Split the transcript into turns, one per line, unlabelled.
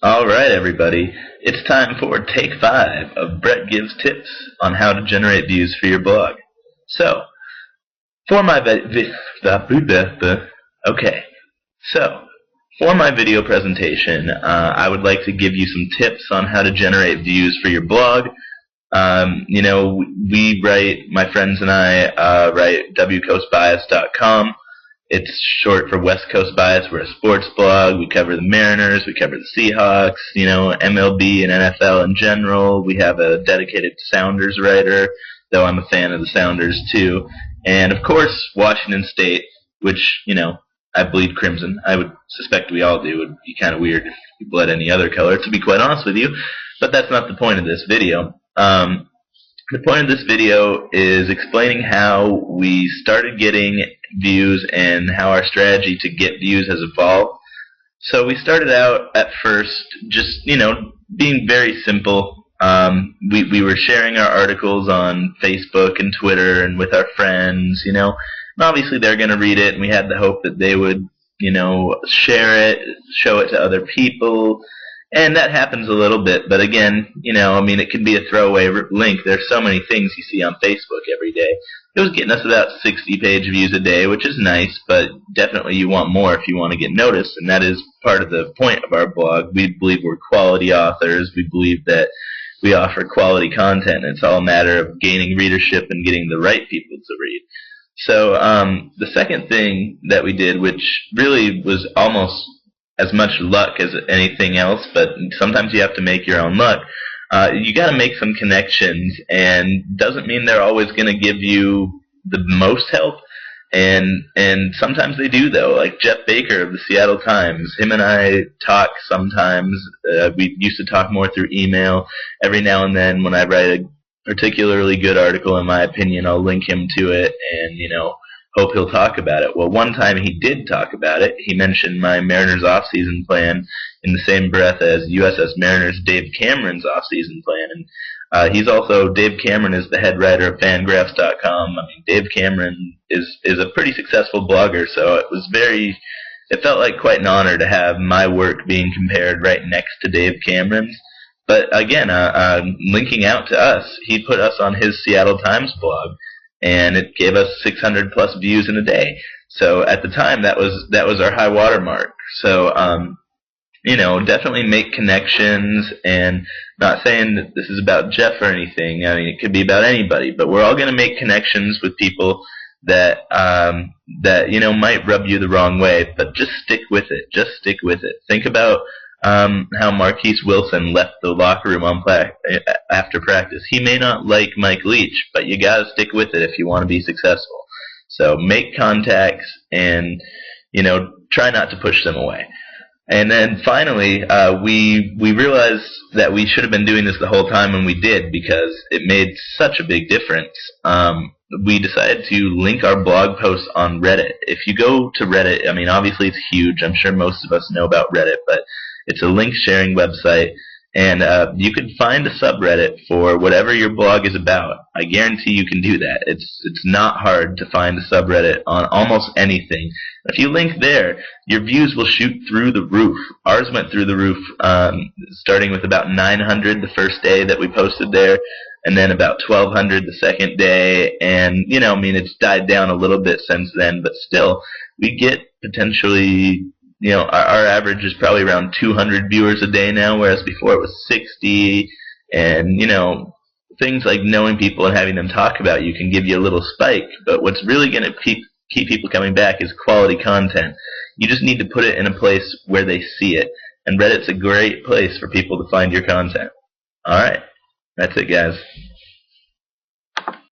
Alright, everybody. It's time for Take 5 of Brett Gives Tips on how to generate views for your blog. So, for my okay. So, for my video presentation, I would like to give you some tips on how to generate views for your blog. We write, my friends and I write wcoastbias.com. It's short for West Coast Bias. We're a sports blog. We cover the Mariners. We cover the Seahawks, MLB and NFL in general. We have a dedicated Sounders writer, though I'm a fan of the Sounders too. And, of course, Washington State, which, I bleed crimson. I would suspect we all do. It would be kind of weird if you bled any other color, to be quite honest with you. But that's not the point of this video. The point of this video is explaining how we started getting views and how our strategy to get views has evolved. So we started out at first just, being very simple. We were sharing our articles on Facebook and Twitter and with our friends, and obviously they're going to read it, and we had the hope that they would, share it, show it to other people. And that happens a little bit, but again, it can be a throwaway link. There's so many things you see on Facebook every day. It was getting us about 60 page views a day, which is nice, but definitely you want more if you want to get noticed, and that is part of the point of our blog. We believe we're quality authors. We believe that we offer quality content. It's all a matter of gaining readership and getting the right people to read. So the second thing that we did, which really was almost as much luck as anything else, but sometimes you have to make your own luck. You got to make some connections, and doesn't mean they're always going to give you the most help. And sometimes they do, though. Like Jeff Baker of the Seattle Times, him and I talk sometimes. We used to talk more through email. Every now and then, when I write a particularly good article, in my opinion, I'll link him to it, and hope he'll talk about it. Well, one time he did talk about it. He mentioned my Mariners off-season plan in the same breath as USS Mariners Dave Cameron's off-season plan. And Dave Cameron is the head writer of Fangraphs.com. Dave Cameron is a pretty successful blogger, so it felt like quite an honor to have my work being compared right next to Dave Cameron's. But again, linking out to us, he put us on his Seattle Times blog, and it gave us 600 plus views in a day. So at the time, that was our high water mark. So definitely make connections, and not saying that this is about Jeff or anything. It could be about anybody, but we're all going to make connections with people that might rub you the wrong way, but just stick with it. Just stick with it. Think about how Marquise Wilson left the locker room after practice. He may not like Mike Leach, but you gotta stick with it if you want to be successful. So make contacts, and try not to push them away. And then finally, we realized that we should have been doing this the whole time, and we did, because it made such a big difference. We decided to link our blog posts on Reddit. If you go to Reddit, obviously it's huge. I'm sure most of us know about Reddit, but it's a link sharing website, and you can find a subreddit for whatever your blog is about. I guarantee you can do that. It's not hard to find a subreddit on almost anything. If you link there, your views will shoot through the roof. Ours went through the roof, starting with about 900 the first day that we posted there, and then about 1,200 the second day, and it's died down a little bit since then, but still, we get potentially, our average is probably around 200 viewers a day now, whereas before it was 60, and things like knowing people and having them talk about you can give you a little spike, but what's really going to keep people coming back is quality content. You just need to put it in a place where they see it, and Reddit's a great place for people to find your content. Alright, that's it, guys.